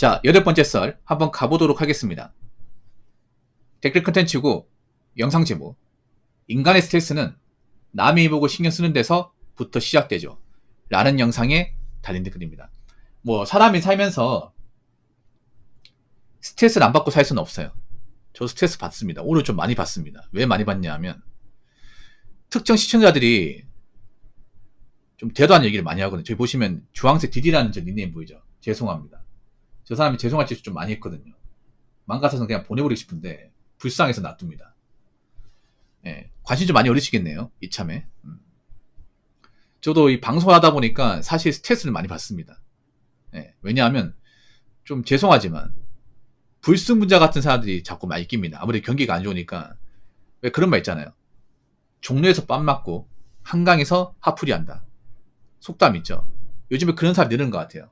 자, 8번째 썰 한번 가보도록 하겠습니다. 댓글 컨텐츠고 영상 제목. 인간의 스트레스는 남이 보고 신경 쓰는 데서부터 시작되죠. 라는 영상에 달린 댓글입니다. 사람이 살면서 스트레스를 안 받고 살 수는 없어요. 저 스트레스 받습니다. 오늘 좀 많이 받습니다. 왜 많이 받냐 하면 특정 시청자들이 좀 대도 않는 얘기를 많이 하거든요. 저기 보시면 주황색 디디라는 저 닉네임 보이죠? 죄송합니다. 저 사람이 죄송할 짓을 좀 많이 했거든요. 맘 같아서는 그냥 보내버리고 싶은데 불쌍해서 놔둡니다. 예, 관심 좀 많이 어리시겠네요. 이참에. 저도 이 방송을 하다 보니까 사실 스트레스를 많이 받습니다. 예, 왜냐하면 좀 죄송하지만 불순분자 같은 사람들이 자꾸 많이 낍니다. 아무래도 경기가 안 좋으니까. 왜 그런 말 있잖아요. 종로에서 빰 맞고 한강에서 하풀이 한다. 속담 있죠. 요즘에 그런 사람이 늘은 것 같아요.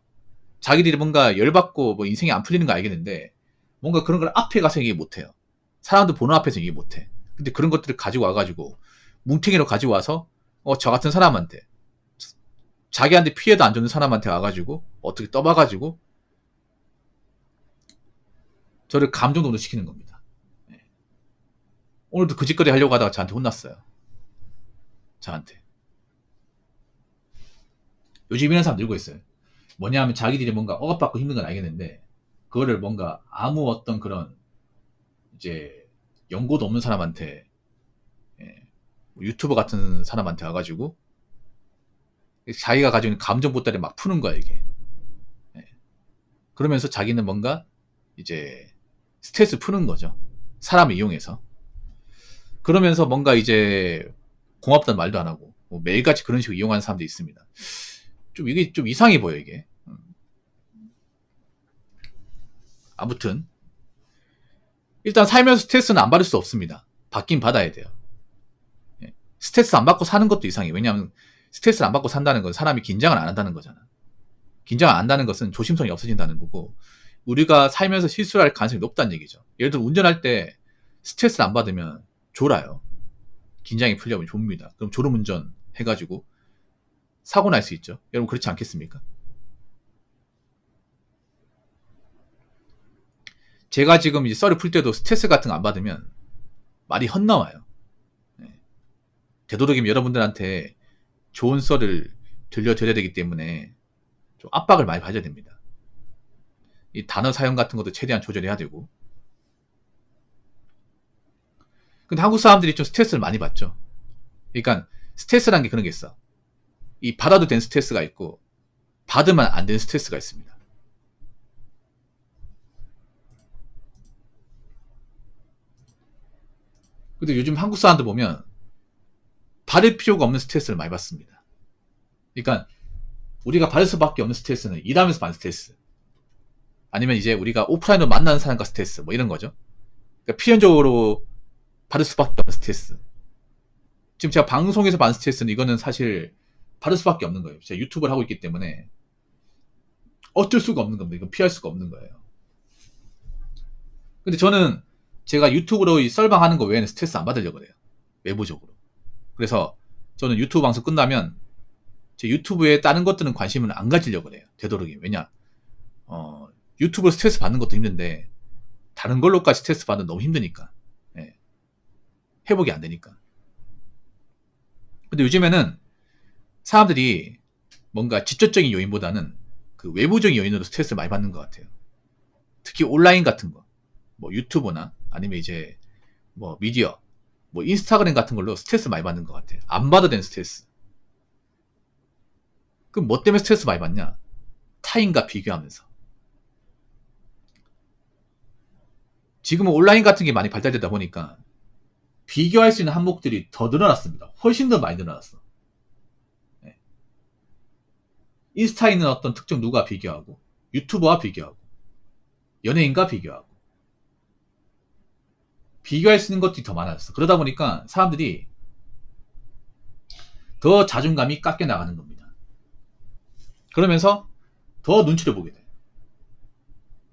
자기들이 뭔가 열받고 인생이 안 풀리는 거 알겠는데 뭔가 그런 걸 앞에 가서 얘기 못해요. 사람들 보는 앞에서 얘기 못해. 근데 그런 것들을 가지고 와가지고 뭉탱이로 가지고 와서 저 같은 사람한테 자기한테 피해도 안 주는 사람한테 와가지고 어떻게 떠봐가지고 저를 감정 노동시키는 겁니다. 네. 오늘도 그 짓거리 하려고 하다가 저한테 혼났어요. 저한테. 요즘 이런 사람 늘고 있어요. 뭐냐 하면 자기들이 뭔가 억압받고 힘든 건 알겠는데 그거를 뭔가 아무 어떤 그런 이제 연고도 없는 사람한테 유튜버 같은 사람한테 와가지고 자기가 가지고 있는 감정 보따리 막 푸는 거야 이게. 그러면서 자기는 뭔가 이제 스트레스 푸는 거죠. 사람을 이용해서. 그러면서 뭔가 이제 고맙다는 말도 안 하고 매일같이 그런 식으로 이용하는 사람도 있습니다. 좀 이게 좀 이상해 보여 이게. 아무튼 일단 살면서 스트레스는 안 받을 수 없습니다. 받긴 받아야 돼요. 스트레스 안 받고 사는 것도 이상해요. 왜냐하면 스트레스를 안 받고 산다는 건 사람이 긴장을 안 한다는 거잖아. 긴장을 안 한다는 것은 조심성이 없어진다는 거고 우리가 살면서 실수를 할 가능성이 높다는 얘기죠. 예를 들어 운전할 때 스트레스를 안 받으면 졸아요. 긴장이 풀려면 좁니다. 그럼 졸음운전 해가지고 사고 날 수 있죠. 여러분 그렇지 않겠습니까? 제가 지금 이제 썰을 풀 때도 스트레스 같은 거 안 받으면 말이 헛나와요. 되도록이면 여러분들한테 좋은 썰을 들려드려야 되기 때문에 좀 압박을 많이 받아야 됩니다. 이 단어 사용 같은 것도 최대한 조절해야 되고. 근데 한국 사람들이 좀 스트레스를 많이 받죠. 그러니까 스트레스라는 게 그런 게 있어. 이 받아도 된 스트레스가 있고 받으면 안 되는 스트레스가 있습니다. 근데 요즘 한국 사람들 보면 받을 필요가 없는 스트레스를 많이 받습니다. 그러니까 우리가 받을 수밖에 없는 스트레스는 일하면서 받는 스트레스, 아니면 이제 우리가 오프라인으로 만나는 사람과 스트레스 이런 거죠. 그러니까 필연적으로 받을 수밖에 없는 스트레스. 지금 제가 방송에서 받는 스트레스는 이거는 사실 받을 수밖에 없는 거예요. 제가 유튜브를 하고 있기 때문에 어쩔 수가 없는 겁니다. 이건 피할 수가 없는 거예요. 근데 저는 제가 유튜브로 이 썰방하는 거 외에는 스트레스 안 받으려고 그래요. 외부적으로. 그래서 저는 유튜브 방송 끝나면 제 유튜브에 다른 것들은 관심을 안 가지려고 그래요. 되도록이면. 왜냐? 유튜브로 스트레스 받는 것도 힘든데 다른 걸로까지 스트레스 받는 너무 힘드니까. 회복이 안 되니까. 근데 요즘에는 사람들이 뭔가 직접적인 요인보다는 그 외부적인 요인으로 스트레스를 많이 받는 것 같아요. 특히 온라인 같은 거, 유튜브나 아니면 이제 미디어, 인스타그램 같은 걸로 스트레스 많이 받는 것 같아요. 안 받아도 되는 스트레스. 그럼 뭐 때문에 스트레스 많이 받냐? 타인과 비교하면서. 지금은 온라인 같은 게 많이 발달되다 보니까 비교할 수 있는 항목들이 더 늘어났습니다. 훨씬 더 많이 늘어났어. 인스타에 있는 어떤 특정 누가 비교하고, 유튜버와 비교하고, 연예인과 비교하고, 비교할 수 있는 것들이 더 많아졌어. 그러다 보니까 사람들이 더 자존감이 깎여 나가는 겁니다. 그러면서 더 눈치를 보게 돼.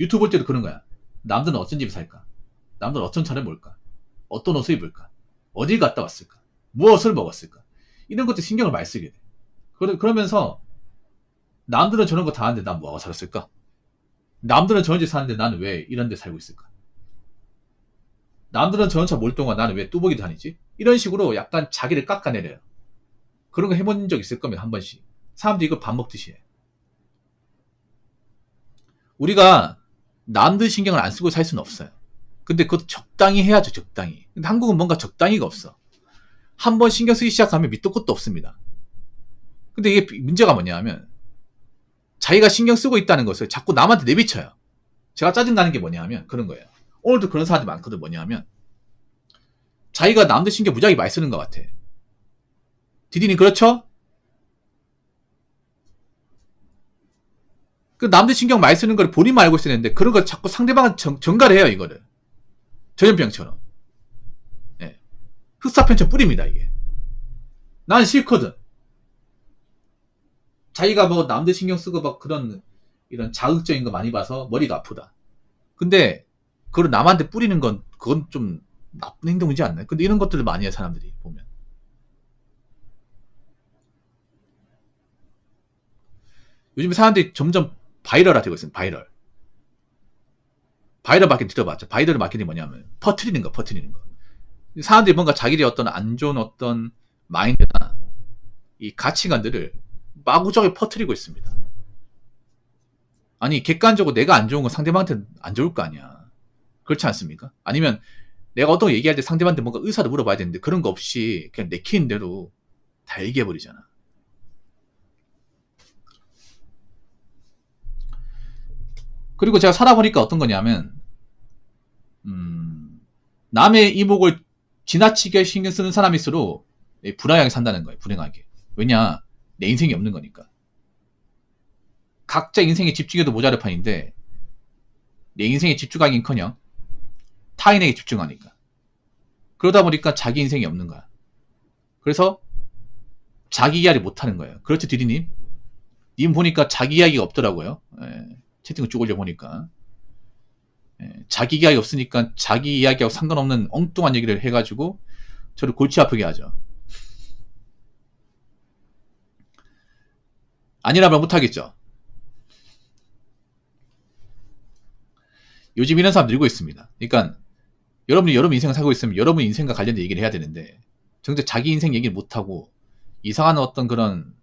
유튜브 볼 때도 그런 거야. 남들은 어떤 집에 살까? 남들은 어떤 차를 몰까? 어떤 옷을 입을까? 어딜 갔다 왔을까? 무엇을 먹었을까? 이런 것도 신경을 많이 쓰게 돼. 그러면서 남들은 저런 거 다 하는데 난 뭐하고 살았을까? 남들은 저런 집 사는데 나는 왜 이런 데 살고 있을까? 남들은 저런 차 몰동하 나는 왜 뚜벅이 다니지? 이런 식으로 약간 자기를 깎아내려요. 그런 거 해본 적 있을 거면 한 번씩. 사람들이 이거 밥 먹듯이 해. 우리가 남들 신경을 안 쓰고 살 수는 없어요. 근데 그것도 적당히 해야죠, 적당히. 근데 한국은 뭔가 적당히가 없어. 한 번 신경 쓰기 시작하면 밑도 끝도 없습니다. 근데 이게 문제가 뭐냐 하면 자기가 신경 쓰고 있다는 것을 자꾸 남한테 내비쳐요. 제가 짜증나는 게 뭐냐 하면 그런 거예요. 오늘도 그런 사람들이 많거든. 뭐냐 하면 자기가 남들 신경 무지하게 많이 쓰는 것 같아. 디디님 그렇죠? 그 남들 신경 많이 쓰는 걸 본인만 알고 있어야 되는데 그런 걸 자꾸 상대방은 전가를 해요. 이거를 전염병처럼. 예. 흑사편처럼 뿌립니다. 이게 난 싫거든. 자기가 뭐 남들 신경 쓰고 막 그런 이런 자극적인 거 많이 봐서 머리가 아프다. 근데 그걸 남한테 뿌리는 건 그건 좀 나쁜 행동이지 않나요? 근데 이런 것들을 많이 해 사람들이 보면. 요즘 사람들이 점점 바이럴화 되고 있습니다. 바이럴 마케팅 들어봤죠? 바이럴 마케팅이 뭐냐면 퍼트리는 거. 사람들이 뭔가 자기들이 어떤 안 좋은 어떤 마인드나 이 가치관들을 마구잡이 퍼트리고 있습니다. 아니 객관적으로 내가 안 좋은 건 상대방한테 안 좋을 거 아니야. 그렇지 않습니까? 아니면 내가 어떤 거 얘기할 때 상대방한테 뭔가 의사를 물어봐야 되는데 그런 거 없이 그냥 내키는 대로 다 얘기해버리잖아. 그리고 제가 살아보니까 어떤 거냐면 남의 이목을 지나치게 신경 쓰는 사람일수록 불행하게 산다는 거예요. 불행하게. 왜냐? 내 인생이 없는 거니까. 각자 인생에 집중해도 모자랄 판인데 내 인생에 집중하긴커녕 타인에게 집중하니까. 그러다 보니까 자기 인생이 없는 거야. 그래서 자기 이야기를 못하는 거예요. 그렇죠, 디디님? 님 보니까 자기 이야기가 없더라고요. 채팅을 쭉 올려보니까. 자기 이야기 없으니까 자기 이야기하고 상관없는 엉뚱한 얘기를 해가지고 저를 골치 아프게 하죠. 아니라면 못하겠죠. 요즘 이런 사람 늘고 있습니다. 그러니까 여러분이 여러분 인생을 살고 있으면 여러분 인생과 관련된 얘기를 해야 되는데 정작 자기 인생 얘기를 못하고 이상한 어떤 그런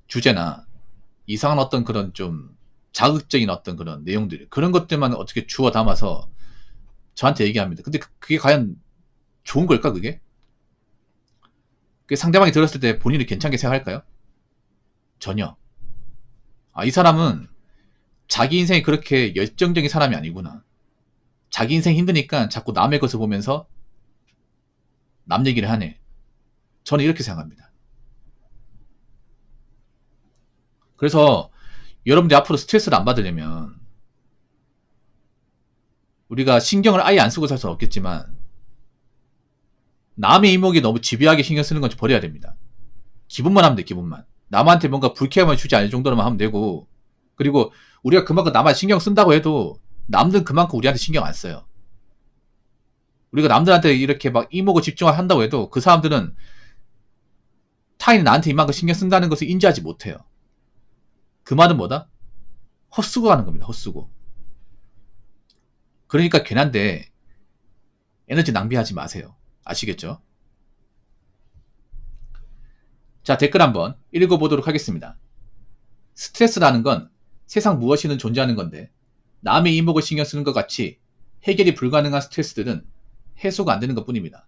주제나 이상한 어떤 그런 좀 자극적인 어떤 그런 내용들 그런 것들만 어떻게 주워 담아서 저한테 얘기합니다. 근데 그게 과연 좋은 걸까 그게? 그게 상대방이 들었을 때 본인이 괜찮게 생각할까요? 전혀. 이 사람은 자기 인생이 그렇게 열정적인 사람이 아니구나. 자기 인생 힘드니까 자꾸 남의 것을 보면서 남 얘기를 하네. 저는 이렇게 생각합니다. 그래서 여러분들이 앞으로 스트레스를 안 받으려면 우리가 신경을 아예 안 쓰고 살 수는 없겠지만 남의 이목에 너무 집요하게 신경 쓰는 건 버려야 됩니다. 기분만 하면 돼. 기분만. 남한테 뭔가 불쾌함을 주지 않을 정도로만 하면 되고 그리고 우리가 그만큼 남한테 신경 쓴다고 해도 남들은 그만큼 우리한테 신경 안 써요. 우리가 남들한테 이렇게 막 이목을 집중한다고 해도 그 사람들은 타인이 나한테 이만큼 신경 쓴다는 것을 인지하지 못해요. 그 말은 뭐다? 헛수고 하는 겁니다. 헛수고. 그러니까 괜한데 에너지 낭비하지 마세요. 아시겠죠? 자, 댓글 한번 읽어보도록 하겠습니다. 스트레스라는 건 세상 무엇이든 존재하는 건데 남의 이목을 신경 쓰는 것 같이 해결이 불가능한 스트레스들은 해소가 안 되는 것 뿐입니다.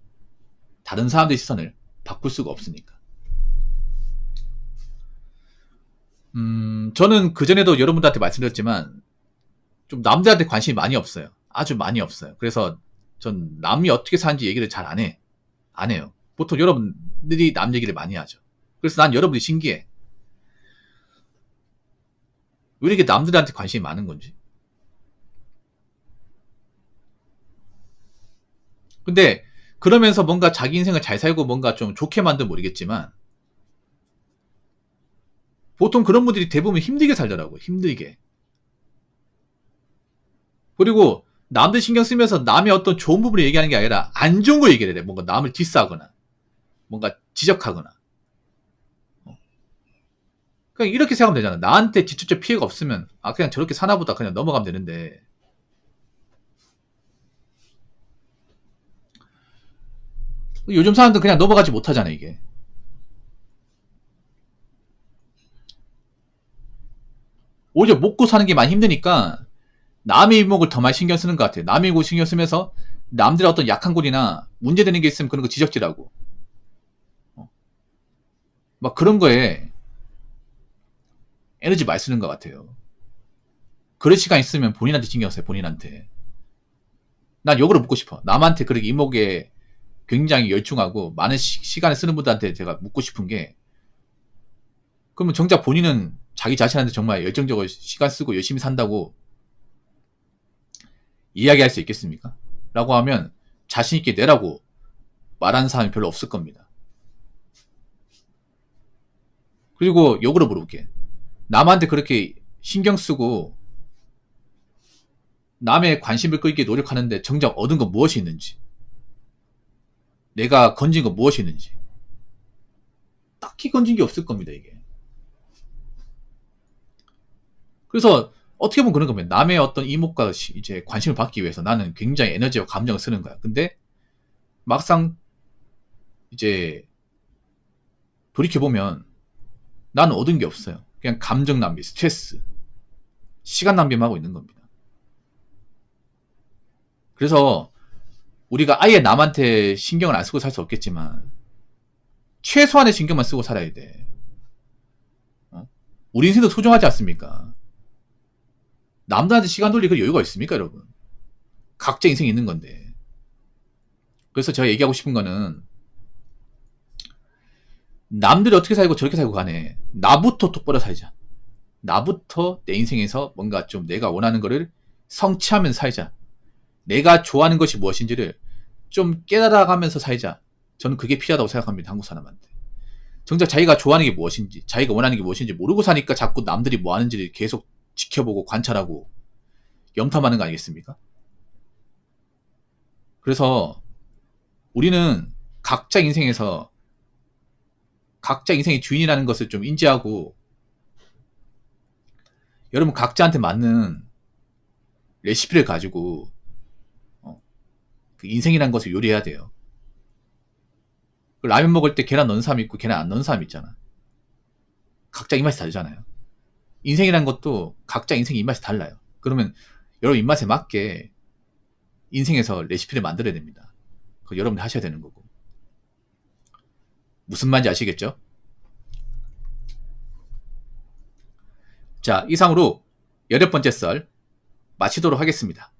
다른 사람들의 시선을 바꿀 수가 없으니까. 저는 그전에도 여러분들한테 말씀드렸지만 좀 남들한테 관심이 많이 없어요. 아주 많이 없어요. 그래서 전 남이 어떻게 사는지 얘기를 잘 안 해요. 보통 여러분들이 남 얘기를 많이 하죠. 그래서 난 여러분들이 신기해. 왜 이렇게 남들한테 관심이 많은 건지. 근데 그러면서 뭔가 자기 인생을 잘 살고 뭔가 좀 좋게 만들면 모르겠지만 보통 그런 분들이 대부분 힘들게 살더라고요. 힘들게. 그리고 남들 신경 쓰면서 남의 어떤 좋은 부분을 얘기하는 게 아니라 안 좋은 거 얘기를 해. 뭔가 남을 디스하거나 뭔가 지적하거나. 그냥 이렇게 생각하면 되잖아. 나한테 직접적 피해가 없으면 그냥 저렇게 사나보다 그냥 넘어가면 되는데, 요즘 사람들은 그냥 넘어가지 못하잖아. 이게 오히려 먹고 사는 게 많이 힘드니까 남의 이목을 더 많이 신경 쓰는 것 같아요. 남의 이목을 신경 쓰면서 남들의 어떤 약한 곳이나 문제되는 게 있으면 그런 거 지적질하고 막 그런 거에 에너지 많이 쓰는 것 같아요. 그럴 시간 있으면 본인한테 신경 써요. 본인한테. 난 역으로 묻고 싶어. 남한테 그렇게 이목에 굉장히 열중하고 많은 시간을 쓰는 분들한테 제가 묻고 싶은 게, 그러면 정작 본인은 자기 자신한테 정말 열정적으로 시간 쓰고 열심히 산다고 이야기할 수 있겠습니까? 라고 하면 자신 있게 내라고 말하는 사람이 별로 없을 겁니다. 그리고 역으로 물어볼게. 남한테 그렇게 신경 쓰고 남의 관심을 끌기 노력하는데 정작 얻은 건 무엇이 있는지, 내가 건진 건 무엇이 있는지, 딱히 건진 게 없을 겁니다. 이게. 그래서 어떻게 보면 그런 겁니다. 남의 어떤 이목과 이제 관심을 받기 위해서 나는 굉장히 에너지와 감정을 쓰는 거야. 근데 막상 이제 돌이켜보면 나는 얻은 게 없어요. 그냥 감정 낭비, 스트레스, 시간 낭비만 하고 있는 겁니다. 그래서 우리가 아예 남한테 신경을 안 쓰고 살 수 없겠지만 최소한의 신경만 쓰고 살아야 돼. 우리 인생도 소중하지 않습니까? 남들한테 시간 돌릴 그 여유가 있습니까, 여러분? 각자 인생이 있는 건데. 그래서 제가 얘기하고 싶은 거는, 남들이 어떻게 살고 저렇게 살고 간에 나부터 똑바로 살자. 나부터 내 인생에서 뭔가 좀 내가 원하는 거를 성취하면서 살자. 내가 좋아하는 것이 무엇인지를 좀 깨달아가면서 살자. 저는 그게 필요하다고 생각합니다. 한국 사람한테. 정작 자기가 좋아하는 게 무엇인지, 자기가 원하는 게 무엇인지 모르고 사니까 자꾸 남들이 뭐 하는지를 계속 지켜보고 관찰하고 염탐하는 거 아니겠습니까? 그래서 우리는 각자 인생에서 각자 인생의 주인이라는 것을 좀 인지하고, 여러분 각자한테 맞는 레시피를 가지고 그 인생이라는 것을 요리해야 돼요. 라면 먹을 때 계란 넣는 사람 있고 계란 안 넣는 사람 있잖아. 각자 입맛이 다르잖아요. 인생이라는 것도 각자 인생 입맛이 달라요. 그러면 여러분 입맛에 맞게 인생에서 레시피를 만들어야 됩니다. 그거 여러분이 하셔야 되는 거고. 무슨 말인지 아시겠죠? 자, 이상으로 8번째 썰 마치도록 하겠습니다.